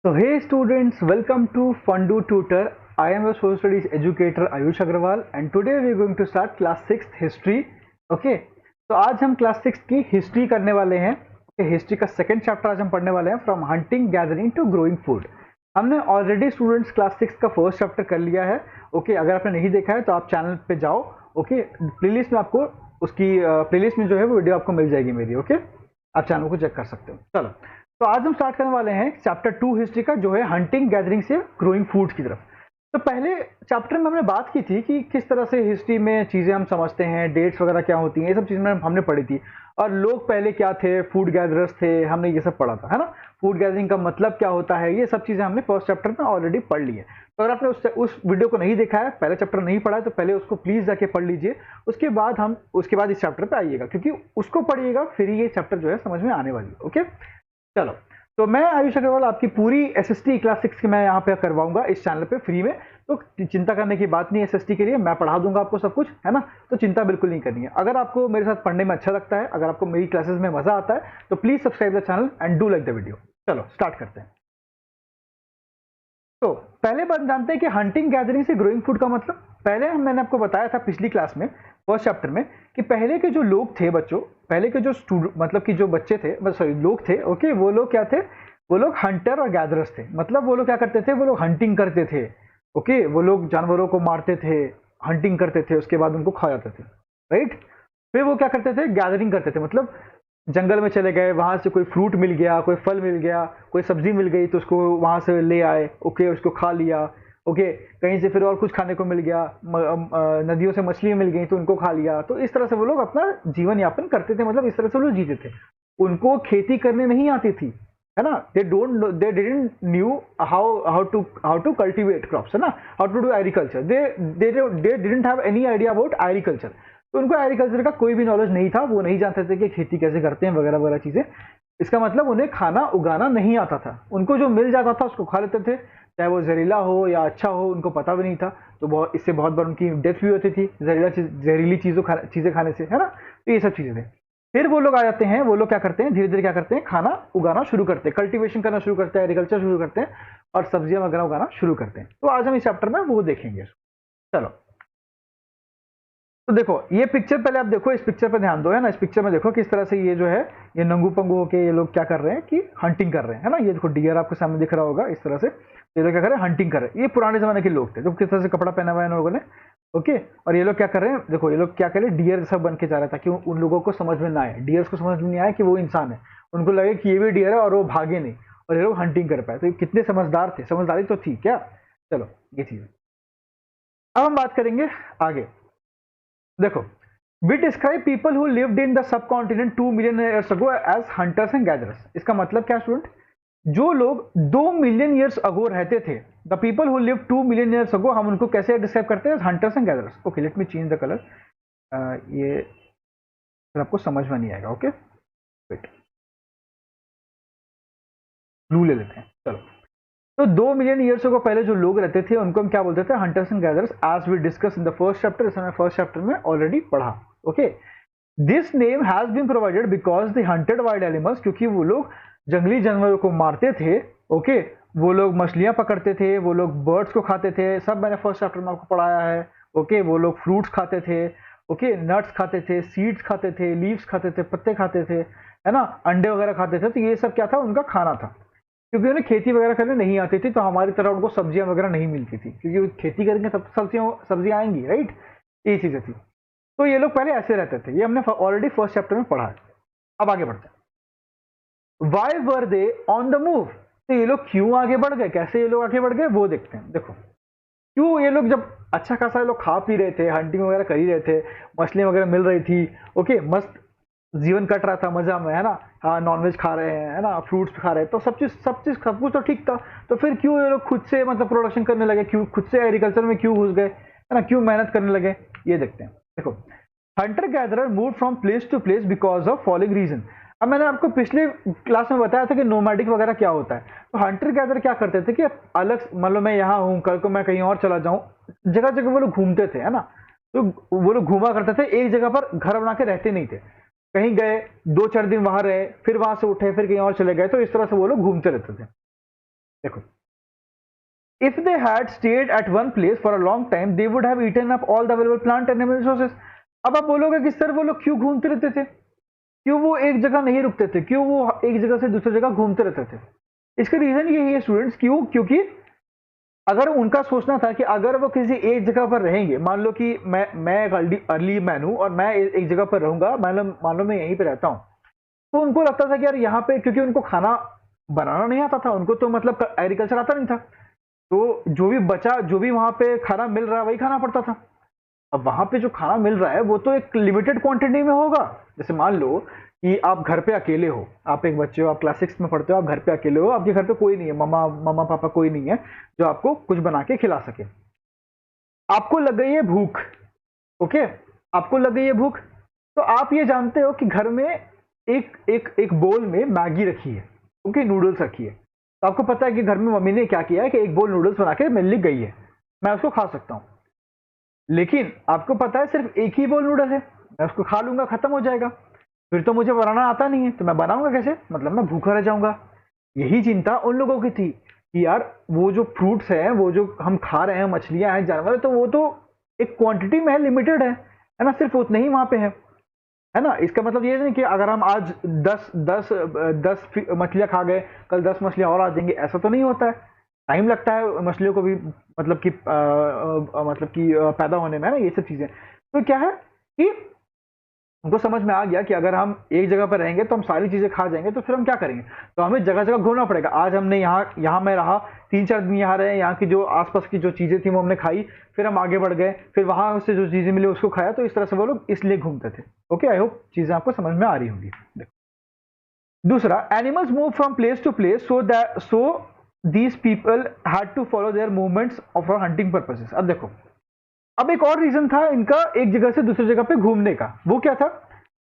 So hey students, welcome to Fundu Tutor. I am your social studies educator Ayush Agrawal and today we are going to start class 6th history. Okay, तो आज हम class 6 की history करने वाले हैं. History का second chapter आज हम पढ़ने वाले हैं from hunting gathering to growing food. हमने ऑलरेडी स्टूडेंट्स क्लास 6 का फर्स्ट चैप्टर कर लिया है. ओके, अगर आपने नहीं देखा है तो आप चैनल पे जाओ. ओके, प्लेलिस्ट में आपको उसकी प्लेलिस्ट में जो है वो वीडियो आपको मिल जाएगी मेरी. ओके, आप चैनल को चेक कर सकते हो. चलो, तो आज हम स्टार्ट करने वाले हैं चैप्टर 2 हिस्ट्री का, जो है हंटिंग गैदरिंग से ग्रोइंग फूड की तरफ. तो पहले चैप्टर में हमने बात की थी कि किस तरह से हिस्ट्री में चीजें हम समझते हैं, डेट्स वगैरह क्या होती हैं, ये सब चीजें हमने पढ़ी थी. और लोग पहले क्या थे, फूड गैदरर्स थे, हमने ये सब पढ़ा था, है ना. फूड गैदरिंग का मतलब क्या होता है, ये सब चीजें हमने फर्स्ट चैप्टर में ऑलरेडी पढ़ ली है. तो अगर आपने उस वीडियो को नहीं देखा है, पहले चैप्टर नहीं पढ़ा है, तो पहले उसको प्लीज जाके पढ़ लीजिए. उसके बाद इस चैप्टर पे आइएगा, क्योंकि उसको पढ़िएगा फिर ये चैप्टर जो है समझ में आने वाली है. ओके, चलो. तो मैं आयुष अग्रवाल आपकी पूरी एसएसटी क्लास 6 की मैं यहाँ पे करवाऊंगा इस चैनल पे फ्री में. तो चिंता करने की बात नहीं है, एसएसटी के लिए मैं पढ़ा दूंगा आपको सब कुछ, है ना. तो चिंता बिल्कुल नहीं करनी है. अगर आपको मेरे साथ पढ़ने में अच्छा लगता है, अगर आपको मेरी क्लासेस में मजा आता है, तो please subscribe the channel and do like the video. चलो स्टार्ट करते हैं. तो पहले बात जानते हैं कि हंटिंग गैदरिंग से ग्रोइंग फूड का मतलब. मैंने आपको बताया था पिछली क्लास में फर्स्ट चैप्टर में कि पहले के जो लोग थे बच्चों, पहले के जो स्टूडेंट मतलब कि जो बच्चे थे, सॉरी लोग थे. ओके, वो लोग क्या थे, वो लोग हंटर और गैदरर्स थे. मतलब वो लोग क्या करते थे, वो लोग हंटिंग करते थे. ओके, वो लोग जानवरों को मारते थे, हंटिंग करते थे, उसके बाद उनको खा जाते थे. राइट. फिर वो क्या करते थे, गैदरिंग करते थे. मतलब जंगल में चले गए, वहां से कोई फ्रूट मिल गया, कोई फल मिल गया, कोई सब्जी मिल गई, तो उसको वहां से ले आए. ओके, उसको खा लिया. ओके, कहीं से फिर और कुछ खाने को मिल गया, नदियों से मछलियां मिल गई तो उनको खा लिया. तो इस तरह से वो लोग अपना जीवन यापन करते थे. मतलब इस तरह से वो लोग जीते थे. उनको खेती करने नहीं आती थी, है ना. They didn't knew how to cultivate crops, है ना, how to do agriculture. They didn't have any idea about agriculture. तो उनको एग्रीकल्चर का कोई भी नॉलेज नहीं था. वो नहीं जानते थे कि खेती कैसे करते हैं वगैरह वगैरह चीजें. इसका मतलब उन्हें खाना उगाना नहीं आता था. उनको जो मिल जाता था उसको खा लेते थे, चाहे वो जहरीला हो या अच्छा हो, उनको पता भी नहीं था. तो इससे बहुत बार उनकी डेथ भी होती थी जहरीली चीजें खाने से, है ना. तो ये सब चीजें थे. फिर वो लोग आ जाते हैं, वो लोग क्या करते हैं, धीरे धीरे क्या करते हैं, खाना उगाना शुरू करते हैं, कल्टीवेशन करना शुरू करते हैं, एग्रीकल्चर शुरू करते हैं और सब्जियां वगैरह उगाना शुरू करते हैं. तो आज हम इस चैप्टर में वो देखेंगे. चलो, तो देखो ये पिक्चर पहले आप देखो, इस पिक्चर पे ध्यान दो, है ना. इस पिक्चर में देखो किस तरह से ये जो है, ये नंगू पंगू होके ये लोग क्या कर रहे हैं कि हंटिंग कर रहे हैं, है ना. ये देखो डियर आपके सामने दिख रहा होगा इस तरह से. ये लोग क्या कर रहे हैं, हंटिंग कर रहे हैं. ये पुराने जमाने के लोग थे जो किस तरह से कपड़ा पहना हुआ है इन लोगों ने. ओके, और ये लोग क्या कर रहे हैं, देखो ये लोग क्या कर रहे हैं, डियर सब बन के जा रहा है ताकि उन लोगों को समझ में ना आए, डियर्स को समझ में नहीं आए कि वो इंसान है. उनको लगे कि ये भी डियर है और वो भागे नहीं और ये लोग हंटिंग कर पाए. तो ये कितने समझदार थे, समझदारी तो थी क्या. चलो ये चीज. अब हम बात करेंगे आगे. देखो, we describe people who lived in the subcontinent 2 million years ago as hunters and gatherers. इसका मतलब क्या स्टूडेंट, जो लोग 2 मिलियन ईयर्स अगो रहते थे, the people who live 2 million years ago, हम उनको कैसे डिस्क्राइब करते हैं, hunters and gatherers. Okay, let me change the colour. ये फिर आपको समझ में नहीं आएगा. ओके, वेट, ब्लू ले लेते हैं. चलो, तो 2 मिलियन ईयर्स को पहले जो लोग रहते थे उनको हम क्या बोलते थे, hunters and gatherers, as we discuss in the first chapter. इसे हमने फर्स्ट चैप्टर में ऑलरेडी पढ़ा. Okay, this name has been provided because they hunted wild animals, क्योंकि वो लोग जंगली जानवरों को मारते थे. ओके, वो लोग मछलियां पकड़ते थे, वो लोग बर्ड्स को खाते थे, सब मैंने फर्स्ट चैप्टर में आपको पढ़ाया है. ओके, वो लोग फ्रूट्स खाते थे. ओके, नट्स खाते थे, सीड्स खाते थे, लीव्स खाते थे, पत्ते खाते थे, है ना, अंडे वगैरह खाते थे. तो ये सब क्या था, उनका खाना था. क्योंकि उन्हें खेती वगैरह करने नहीं आती थी, तो हमारी तरह उनको सब्जियां वगैरह नहीं मिलती थी, क्योंकि वो खेती करेंगे तब सब्जियां आएंगी. राइट, ये चीजें थी. तो ये लोग पहले ऐसे रहते थे. ये हमने ऑलरेडी फर्स्ट चैप्टर में पढ़ा है. अब आगे बढ़ते हैं. Why were they on the move. तो ये लोग क्यों आगे बढ़ गए, कैसे ये लोग आगे बढ़ गए वो देखते हैं. देखो, क्यों ये लोग, जब अच्छा खासा ये लोग खा पी रहे थे, हंटिंग वगैरह कर ही रहे थे, मछलियां वगैरह मिल रही थी, ओके, मस्त जीवन कट रहा था मजा में, है ना. हाँ, नॉनवेज खा रहे हैं, है ना, फ्रूट्स खा रहे हैं, तो सब कुछ तो ठीक था. तो फिर क्यों ये लोग खुद से मतलब प्रोडक्शन करने लगे, क्यों खुद से एग्रीकल्चर में क्यों घुस गए, है ना, क्यों मेहनत करने लगे, ये देखते हैं. देखो, hunter gatherer move from place to place because of following reason. अब मैंने आपको पिछले क्लास में बताया था कि नोमैडिक वगैरह क्या होता है. तो हंटर गैदर क्या करते थे कि अलग, मतलब मैं यहाँ हूँ, कल को मैं कहीं और चला जाऊँ, जगह जगह वो लोग घूमते थे, है ना. तो वो लोग घूमा करते थे, एक जगह पर घर बना के रहते नहीं थे. कहीं गए, 2-4 दिन वहां रहे, फिर वहां से उठे, फिर कहीं और चले गए. तो इस तरह से वो लोग घूमते रहते थे. देखो, if they had stayed at one place for a long time they would have eaten up all the available plant and animal resources. अब आप बोलोगे कि सर वो लोग क्यों घूमते रहते थे, क्यों वो एक जगह नहीं रुकते थे, क्यों वो एक जगह से दूसरी जगह घूमते रहते थे? इसका रीजन यही है स्टूडेंट्स, क्यों? क्योंकि अगर उनका सोचना था कि अगर वो किसी एक जगह पर रहेंगे, मान लो कि मैं एक अर्ली मैन हूं और मैं एक जगह पर रहूंगा, मान लो मैं यहीं पे रहता हूं, तो उनको लगता था कि यार यहाँ पे, क्योंकि उनको खाना बनाना नहीं आता था, उनको तो मतलब एग्रीकल्चर आता नहीं था, तो जो भी बचा, जो भी वहां पे खाना मिल रहा है वही खाना पड़ता था। अब वहां पे जो खाना मिल रहा है वो तो एक लिमिटेड क्वांटिटी में होगा। जैसे मान लो कि आप घर पे अकेले हो, आप एक बच्चे हो, आप क्लास 6 में पढ़ते हो, आप घर पे अकेले हो, आपके घर पे कोई नहीं है, मम्मा मम्मा पापा कोई नहीं है जो आपको कुछ बना के खिला सके। आपको लग गई है भूख, ओके, आपको लग गई है भूख, तो आप ये जानते हो कि घर में एक एक एक बोल में मैगी रखी है, ओके, नूडल्स रखी है, तो आपको पता है कि घर में मम्मी ने क्या किया है कि एक बोल नूडल्स बना के मेरे लिए गई है, मैं उसको खा सकता हूं। लेकिन आपको पता है सिर्फ एक ही बोल नूडल है, मैं उसको खा लूंगा, खत्म हो जाएगा, फिर तो मुझे बनाना आता नहीं है, तो मैं बनाऊंगा कैसे, मतलब मैं भूखा रह जाऊंगा। यही चिंता उन लोगों की थी कि यार वो जो फ्रूट्स हैं, वो जो हम खा रहे हैं, मछलियां हैं, जानवर है, तो वो तो एक क्वांटिटी में है, लिमिटेड है ना, सिर्फ उतने ही वहां पे है ना। इसका मतलब ये नहीं कि अगर हम आज 10 मछलियां खा गए, कल 10 मछलियां और आ जाएंगी, ऐसा तो नहीं होता है। टाइम लगता है मछलियों को भी, मतलब कि पैदा होने में, है ना, ये सब चीजें। तो क्या है कि उनको समझ में आ गया कि अगर हम एक जगह पर रहेंगे तो हम सारी चीजें खा जाएंगे, तो फिर हम क्या करेंगे, तो हमें जगह जगह घूमना पड़ेगा। आज हमने यहाँ यहाँ मैं रहा, 3-4 दिन यहाँ रहे, यहाँ की जो आसपास की जो चीजें थी वो हमने खाई, फिर हम आगे बढ़ गए, फिर वहां से जो चीजें मिली उसको खाया, तो इस तरह से वो लोग इसलिए घूमते थे। ओके, आई होप चीजें आपको समझ में आ रही होंगी। दूसरा, animals move from place to place so these people had to follow their movements for hunting purposes. अब देखो, अब एक और रीजन था इनका एक जगह से दूसरी जगह पे घूमने का। वो क्या था,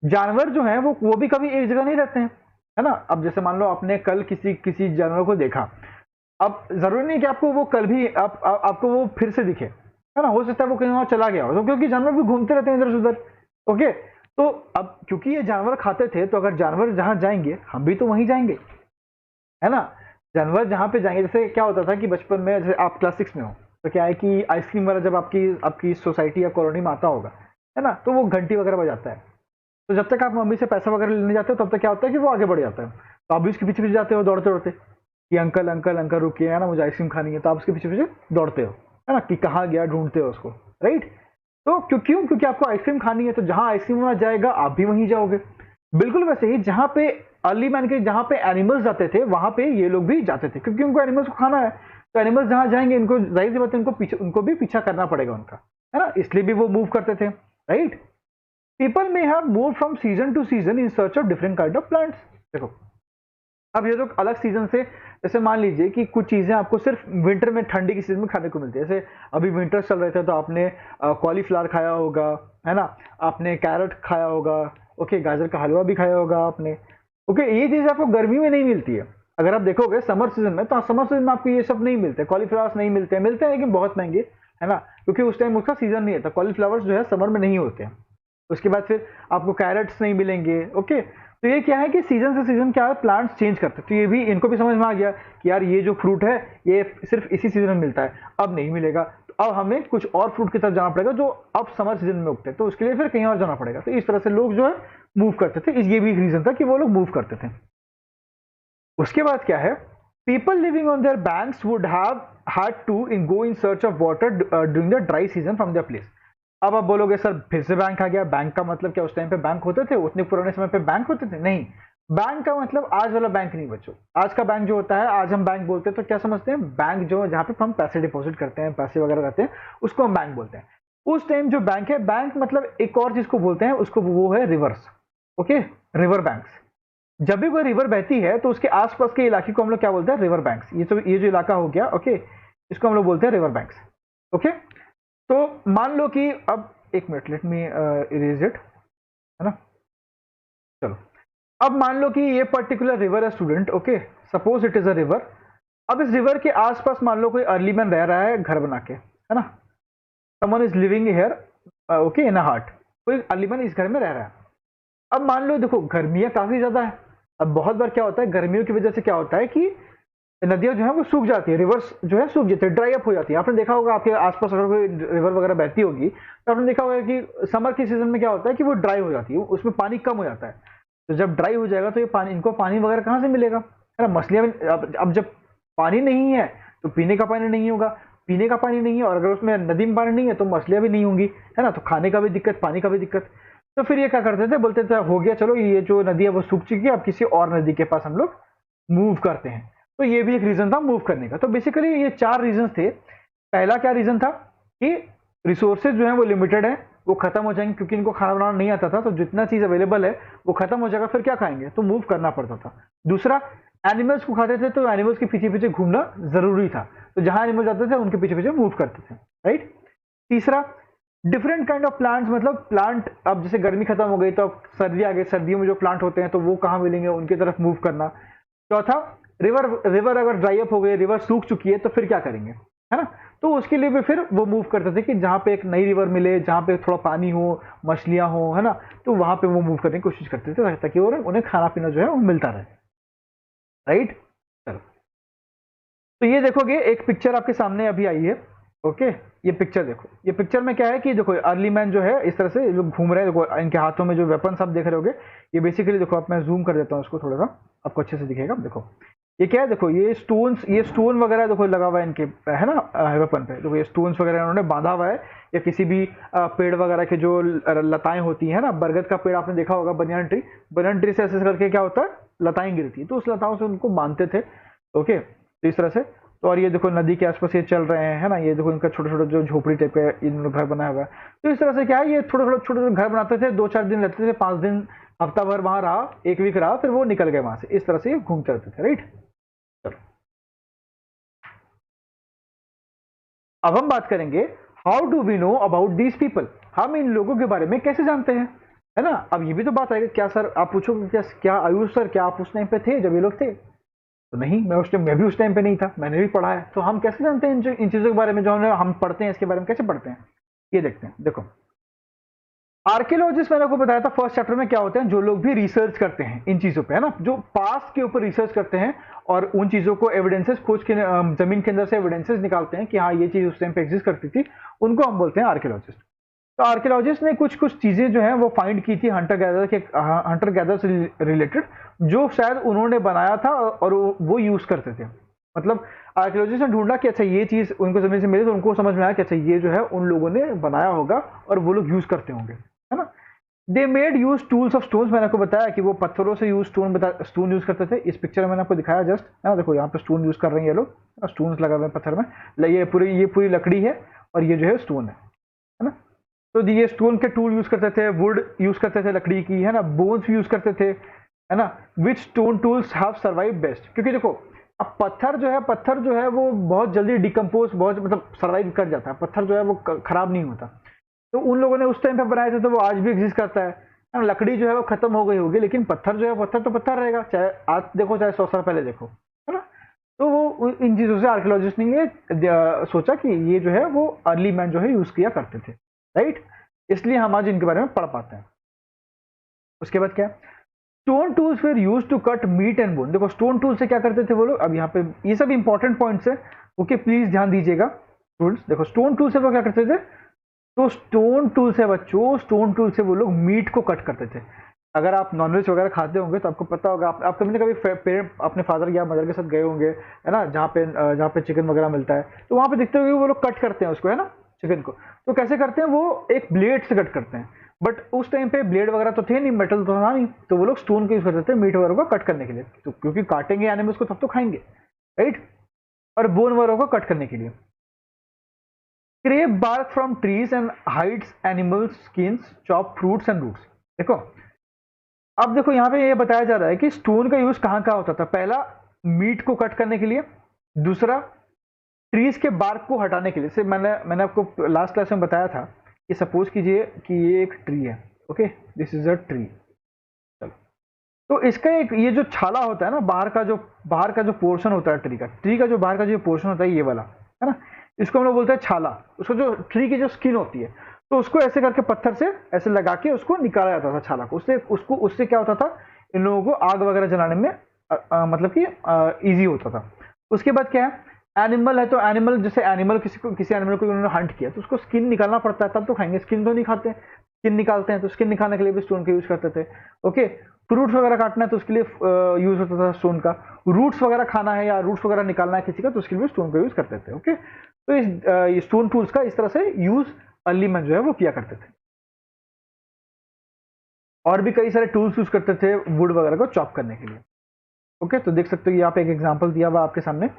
जानवर जो है वो भी कभी एक जगह नहीं रहते हैं, है ना। अब जैसे मान लो आपने कल किसी किसी जानवर को देखा, अब जरूरी नहीं कि आपको वो कल भी आपको वो फिर से दिखे, है ना, हो सकता है वो कहीं और चला गया हो, तो क्योंकि जानवर भी घूमते रहते हैं इधर से उधर। ओके, तो अब क्योंकि ये जानवर खाते थे, तो अगर जानवर जहां जाएंगे हम भी तो वहीं जाएंगे, है ना। जानवर जहां पे जाएंगे, जैसे क्या होता था कि बचपन में, जैसे आप क्लास 6 में हो, तो क्या है कि आइसक्रीम वाला जब आपकी आपकी सोसाइटी या कॉलोनी में आता होगा, है ना, तो वो घंटी वगैरह बजाता है, तो जब तक आप मम्मी से पैसा वगैरह लेने जाते हो तब तक क्या होता है कि वो आगे बढ़ जाता है, तो आप भी उसके पीछे पीछे जाते हो दौड़ते दौड़ते कि अंकल अंकल अंकल रुकिए, है ना, मुझे आइसक्रीम खानी है, तो आप उसके पीछे पीछे दौड़ते हो, है ना, कि कहाँ गया, ढूंढते हो उसको, राइट। तो क्यों क्योंकि आपको आइसक्रीम खानी है, तो जहां आइसक्रीम वाला जाएगा आप भी वहीं जाओगे। बिल्कुल वैसे ही जहां पे अर्ली मैन के, जहां पे एनिमल्स जाते थे वहां पे ये लोग भी जाते थे, क्योंकि उनको एनिमल्स को खाना है, तो एनिमल्स जहां जाएंगे इनको जाहिर सी बात है उनको भी पीछा करना पड़ेगा उनका, है ना, इसलिए भी वो मूव करते थे, right. People may have move from season two season in search of different kind of plants. देखो, अब ये लोग अलग सीजन से, जैसे मान लीजिए कि कुछ चीजें आपको सिर्फ विंटर में, ठंडी की सीजन में खाने को मिलती है, जैसे अभी विंटर चल रहे थे तो आपने कॉलीफ्लावर खाया होगा, है ना, आपने कैरेट खाया होगा, ओके, गाजर का हलवा भी खाया होगा आपने, ओके। ये चीज आपको गर्मी में नहीं मिलती है। अगर आप देखोगे समर सीजन में, तो समर सीजन में आपको ये सब नहीं मिलते, कॉलीफ्लावर्स नहीं मिलते हैं, मिलते हैं लेकिन बहुत महंगे, है ना, क्योंकि उस टाइम उसका सीजन नहीं है, तो कॉलीफ्लावर्स जो है समर में नहीं होते हैं। उसके बाद फिर आपको कैरेट्स नहीं मिलेंगे, ओके। तो ये क्या है कि सीजन से सीजन क्या है, प्लांट्स चेंज करते हैं, तो ये भी इनको भी समझ में आ गया कि यार ये जो फ्रूट है ये सिर्फ इसी सीजन में मिलता है, अब नहीं मिलेगा, तो अब हमें कुछ और फ्रूट की तरफ जाना पड़ेगा जो अब समर सीजन में उगते हैं, तो उसके लिए फिर कहीं और जाना पड़ेगा। तो इस तरह से लोग जो है मूव करते थे, ये भी एक रीजन था कि वो लोग मूव करते थे। उसके बाद क्या है, people living on their banks would have had to in go in search of water during the dry season from their place. अब आप बोलोगे सर फिर से बैंक आ गया, बैंक का मतलब क्या, उस टाइम पे बैंक होते थे, उतने पुराने समय पे बैंक होते थे? नहीं, बैंक का मतलब आज वाला बैंक नहीं बच्चों। आज का बैंक जो होता है, आज हम बैंक बोलते हैं तो क्या समझते हैं, बैंक जो जहाँ पे हम पैसे डिपॉजिट करते हैं, पैसे वगैरह रहते हैं, उसको हम बैंक बोलते हैं। उस टाइम जो बैंक है, बैंक मतलब एक और चीज को बोलते हैं, उसको वो है रिवर्स, ओके, रिवर बैंक्स। जब भी कोई रिवर बहती है तो उसके आसपास के इलाके को हम लोग क्या बोलते हैं, रिवर बैंक्स। ये जो इलाका हो गया, ओके, इसको हम लोग बोलते हैं रिवर बैंक्स, ओके। तो मान लो कि अब एक minute, let me erase it, है ना, चलो। अब मान लो कि ये पर्टिकुलर रिवर है student, okay, suppose it is a river. अब इस रिवर के आसपास मान लो कोई अर्ली मैन रह रहा है घर बना के, है ना, someone is living here, okay, in a heart, कोई अर्ली मैन इस घर में रह रहा है। अब मान लो देखो गर्मियां काफी ज्यादा है, अब बहुत बार क्या होता है गर्मियों की वजह से क्या होता है कि नदियां जो है वो सूख जाती है, रिवर्स जो है सूख जाती है, ड्राई अप हो जाती है। आपने देखा होगा आपके आसपास अगर कोई रिवर वगैरह बहती होगी तो आपने देखा होगा कि समर के सीजन में क्या होता है कि वो ड्राई हो जाती है, उसमें पानी कम हो जाता है। तो जब ड्राई हो जाएगा तो ये पानी, इनको पानी वगैरह कहाँ से मिलेगा, है ना। मछलियां अब जब पानी नहीं है तो पीने का पानी नहीं होगा, पीने का पानी नहीं है और अगर उसमें नदी में पानी नहीं है तो मछलियां भी नहीं होंगी, है ना। तो खाने का भी दिक्कत, पानी का भी दिक्कत। तो फिर ये क्या करते थे, बोलते थे हो गया चलो ये जो नदी है वो सूख चुकी है, अब किसी और नदी के पास हम लोग मूव करते हैं। तो ये भी एक रीजन था मूव करने का। तो बेसिकली ये 4 रीजन थे। पहला क्या रीजन था कि रिसोर्सेज जो है वो लिमिटेड है, वो खत्म हो जाएंगे क्योंकि इनको खाना बनाना नहीं आता था, तो जितना चीज अवेलेबल है वो खत्म हो जाएगा, फिर क्या खाएंगे, तो मूव करना पड़ता था। दूसरा, एनिमल्स को खाते थे तो एनिमल्स के पीछे पीछे घूमना जरूरी था, तो जहां एनिमल जाते थे उनके पीछे पीछे मूव करते थे, राइट। तीसरा, डिफरेंट काइंड ऑफ प्लांट्स, मतलब प्लांट, अब जैसे गर्मी खत्म हो गई तो अब सर्दी आ गई, सर्दियों में जो प्लांट होते हैं तो वो कहाँ मिलेंगे, उनकी तरफ मूव करना। चौथा, रिवर रिवर अगर ड्राई अप हो गई, रिवर सूख चुकी है तो फिर क्या करेंगे, है ना। तो उसके लिए भी फिर वो मूव करते थे कि जहां पे एक नई रिवर मिले, जहां पे थोड़ा पानी हो, मछलियां हो, है ना, तो वहां पे वो मूव करने की कोशिश करते थे ताकि उन्हें खाना पीना जो है वो मिलता रहे, राइट। चलो, तो ये देखोगे एक पिक्चर आपके सामने अभी आई है, ओके। ये पिक्चर देखो, ये पिक्चर में क्या है कि देखो अर्ली मैन जो है इस तरह से लोग घूम रहे हैं, देखो इनके हाथों में जो वेपन्स आप देख रहे होगे, ये बेसिकली देखो, अब मैं जूम कर देता हूँ इसको थोड़ा सा, आपको अच्छे से दिखेगा। देखो ये क्या है, देखो ये स्टोन वगैरह देखो लगा हुआ है इनके, है ना, वेपन पे। देखो ये स्टोन्स वगैरह इन्होंने बांधा हुआ है, या किसी भी पेड़ वगैरह के जो लताएं होती है ना, बरगद का पेड़ आपने देखा होगा, बनियान ट्री से ऐसे करके क्या होता है, लताएं गिरती है, तो उस लताओं से उनको बांधते थे, ओके। तो इस तरह से। तो और ये देखो नदी के आसपास ये चल रहे हैं, है ना, ये देखो इनका छोटा छोटा जो झोपड़ी टाइप का इन्होंने घर बनाया हुआ है। तो इस तरह से क्या है, ये छोटे छोटे घर बनाते थे, 2-4 दिन रहते थे, 5 दिन, हफ्ता भर वहां रहा, एक वीक रहा, फिर वो निकल गए वहां से। इस तरह से ये घूमते रहते थे, राइट। चलो, अब हम बात करेंगे how do we know about these people, हम इन लोगों के बारे में कैसे जानते हैं, है ना। अब ये भी तो बात आएगी, क्या सर आप पूछोगे, क्या क्या आयुष सर, क्या आप उस टाइम पे थे जब ये लोग थे, तो नहीं, मैं भी उस टाइम पे नहीं था, मैंने भी पढ़ा है। तो हम कैसे जानते हैं इन चीजों के बारे में, जो हम पढ़ते हैं इसके बारे में कैसे पढ़ते हैं, ये देखते हैं। देखो आर्कियोलॉजिस्ट, मैंने आपको बताया था फर्स्ट चैप्टर में, क्या होते हैं, जो लोग भी रिसर्च करते हैं इन चीजों पे, है ना, जो पास्ट के ऊपर रिसर्च करते हैं और उन चीजों को एविडेंसेस खोज के जमीन के अंदर से एविडेंसेस निकालते हैं कि हाँ ये चीज उस टाइम पे एग्जिस्ट करती थी, उनको हम बोलते हैं आर्कियोलॉजिस्ट। तो आर्कियोलॉजिस्ट ने कुछ कुछ चीजें जो है वो फाइंड की थी हंटर गैदर से रिलेटेड, जो शायद उन्होंने बनाया था और वो यूज करते थे। मतलब आर्कियोलॉजिस्ट ने ढूंढा कि अच्छा ये चीज उनको जमीन से मिली, तो उनको समझ में आया कि अच्छा ये जो है उन लोगों ने बनाया होगा और वो लोग यूज करते होंगे, है ना। They made use tools of stones, मैंने आपको बताया कि वो पत्थरों से यूज स्टोन यूज करते थे। इस पिक्चर में मैंने आपको दिखाया जस्ट, है ना, देखो यहाँ पे स्टोन यूज कर रहे हैं ये लोग, स्टोन्स लगा हुए हैं पत्थर में, ये पूरी लकड़ी है और ये जो है स्टोन है ना। तो ये स्टोन के टूल यूज करते थे, वुड यूज करते थे लकड़ी की, है ना, बोन्स यूज करते थे, है ना। Which stone tools have survive best, क्योंकि देखो अब पत्थर जो है वो बहुत जल्दी डिकम्पोज, बहुत मतलब सर्वाइव कर जाता है, पत्थर जो है वो खराब नहीं होता। तो उन लोगों ने उस टाइम पे बनाए थे, तो वो आज भी एग्जिस्ट करता है ना। लकड़ी जो है वो खत्म हो गई होगी, लेकिन पत्थर जो है, पत्थर तो पत्थर रहेगा, चाहे आज देखो चाहे 100 साल पहले देखो, है ना। तो वो इन चीजों से आर्कियोलॉजिस्ट ने ये सोचा कि ये जो है वो अर्ली मैन जो है यूज किया करते थे, राइट। इसलिए हम आज इनके बारे में पढ़ पाते हैं। उसके बाद क्या, स्टोन टूल्स फिर use to cut meat and bone. देखो स्टोन टूल से क्या करते थे वो लोग, अब यहाँ पे ये सब इंपॉर्टेंट पॉइंट्स है, ओके, प्लीज ध्यान दीजिएगा स्टूडेंट्स। देखो स्टोन टूल से वो क्या करते थे, तो स्टोन टूल से बच्चों, स्टोन टूल से वो लोग मीट को कट करते थे। अगर आप नॉनवेज वगैरह खाते होंगे तो आपको पता होगा, आप कभी ना कभी पेरेंट अपने फादर या मदर के साथ गए होंगे, है ना, जहाँ पे चिकन वगैरह मिलता है, तो वहां पे देखते होंगे वो लोग कट करते हैं उसको, है ना, चिकन को। तो कैसे करते हैं, वो एक ब्लेड से कट करते हैं, बट उस टाइम पे ब्लेड वगैरह तो थे नहीं, मेटल तो था नहीं, तो वो लोग स्टोन को यूज करते थे मीट वगैरह को कट करने के लिए, तो क्योंकि काटेंगे एनिमल्स को तब तो खाएंगे, राइट, और बोन वगैरह को कट करने के लिए। scrape bark from trees and hides animals skins, chop fruits and roots। देखो अब देखो यहाँ पे ये बताया जा रहा है कि स्टोन का यूज कहाँ कहाँ होता था। पहला मीट को कट करने के लिए, दूसरा ट्रीज के बार्क को हटाने के लिए। जैसे मैंने आपको लास्ट क्लास में बताया था कि सपोज कीजिए कि ये एक ट्री है, okay, this is a tree. चलो, तो इसका एक ये जो छाला होता है ना, बाहर का जो पोर्शन होता है ट्री का जो बाहर का जो पोर्शन होता है ये वाला, है ना, इसको हम लोग बोलते हैं छाला। उसको जो ट्री की जो स्किन होती है, तो उसको ऐसे करके पत्थर से ऐसे लगा के उसको निकाला जाता था छाला को। उससे क्या होता था, इन लोगों को आग वगैरह जलाने में मतलब कि इजी होता था। उसके बाद क्या है, एनिमल है तो एनिमल, जैसे एनिमल किसी एनिमल को उन्होंने हंट किया तो उसको स्किन निकालना पड़ता है तब तो खाएंगे, स्किन तो नहीं खाते, स्किन निकालते हैं, तो स्किन निकालने के लिए भी स्टोन का यूज करते थे। ओके, फ्रूट्स वगैरह काटना है तो उसके लिए यूज होता था स्टोन का, रूट्स वगैरह खाना है या रूट्स वगैरह निकालना है किसी का तो उसके लिए स्टोन का यूज करते थे। ओके, तो इस स्टोन टूल्स का इस तरह से यूज अर्ली मैन जो है वो किया करते थे। और भी कई सारे टूल्स यूज करते थे वुड वगैरह को चॉप करने के लिए। ओके, तो देख सकते हो यहाँ पे एक एग्जांपल दिया हुआ आपके सामने,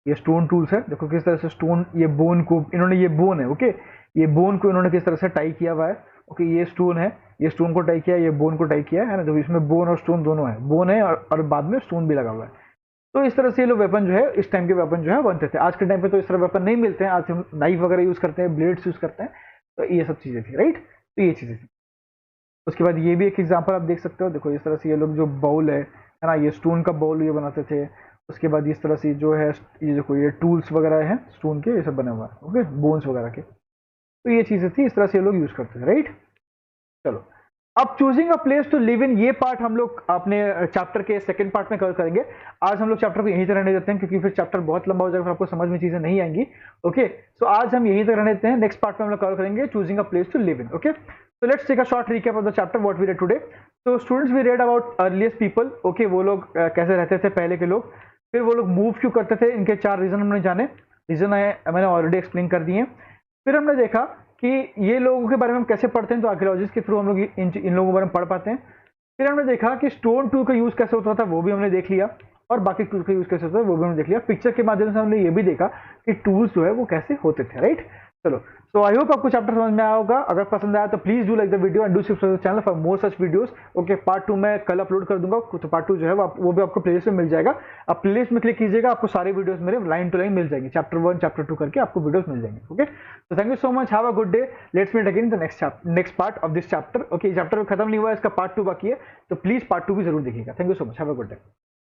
ये स्टोन टूल्स है, देखो किस तरह से स्टोन, ये बोन को इन्होंने, ये बोन है, ओके, ये बोन को इन्होंने किस तरह से टाई किया हुआ है। ओके, ये स्टोन है, ये स्टोन को टाई किया, ये बोन को टाई किया है ना, तो इसमें बोन और स्टोन दोनों है, बोन है और बाद में स्टोन भी लगा हुआ है। तो इस तरह से ये लोग वेपन जो है, इस टाइम के वेपन जो है बनते थे। आज के टाइम पे तो इस तरह वेपन नहीं मिलते हैं, आज हम नाइफ वगैरह यूज करते हैं, ब्लेड्स यूज करते हैं, तो ये सब चीजें थी, राइट। तो ये चीजें थी। उसके बाद ये भी एक एग्जांपल आप देख सकते हो, देखो इस तरह से ये लोग जो बाउल है ना, ये स्टोन का बाउल ये बनाते थे। उसके बाद इस तरह से जो है, ये देखो ये टूल्स वगैरह हैं स्टोन के, ये सब बने हुआ है, ओके, बोन्स वगैरह के। तो ये चीजें थी, इस तरह से ये लोग यूज करते थे, राइट। चलो, अब choosing a place to live in, ये पार्ट हम लोग अपने चैप्टर के सेकंड पार्ट में कवर करेंगे। आज हम लोग चैप्टर को यहीं तक रहने देते हैं क्योंकि फिर चैप्टर बहुत लंबा हो जाएगा, फिर आपको समझ में चीजें नहीं आएंगी। ओके, सो आज हम यहीं तक रहने देते हैं, नेक्स्ट पार्ट में हम लोग कवर करेंगे choosing a place to live in. Okay, so let's take a short recap of the chapter what we read today. So students, we read about earliest people. Okay, वो लोग कैसे रहते थे पहले के लोग, फिर वो लोग मूव क्यों करते थे, इनके 4 रीजन हमने जाने, रीजन है मैंने ऑलरेडी एक्सप्लेन कर दिए। फिर हमने देखा कि ये लोगों के बारे में हम कैसे पढ़ते हैं, तो आर्कियोलॉजिस्ट के थ्रू हम लोग इन लोगों के बारे में पढ़ पाते हैं। फिर हमने देखा कि स्टोन टूल का यूज कैसे होता था, वो भी हमने देख लिया, और बाकी टूल का यूज कैसे होता है वो भी हमने देख लिया। पिक्चर के माध्यम से हमने ये भी देखा कि टूल्स जो है वो कैसे होते थे, राइट। चलो, सो आई होप आपको चैप्टर समझ में आया होगा। अगर पसंद आया तो please do like the video and do subscribe channel for more such videos. Okay, part 2 मैं कल अपलोड कर दूंगा, तो पार्ट 2 जो है वो भी आपको प्लेलिस्ट में मिल जाएगा। आप प्लेलिस्ट में क्लिक कीजिएगा, आपको सारे वीडियोस मेरे लाइन टू लाइन मिल जाएंगे, चैप्टर 1 चैप्टर 2 करके आपको वीडियोस मिल जाएंगे। ओके, तो thank you so much, have a good day, let's meet again in the next part of this chapter. Okay, chapter खत्म नहीं हुआ है, इसका पार्ट 2 बाकी है, तो प्लीज पार्ट 2 भी जरूर देखिएगा। Thank you so much, have a good day.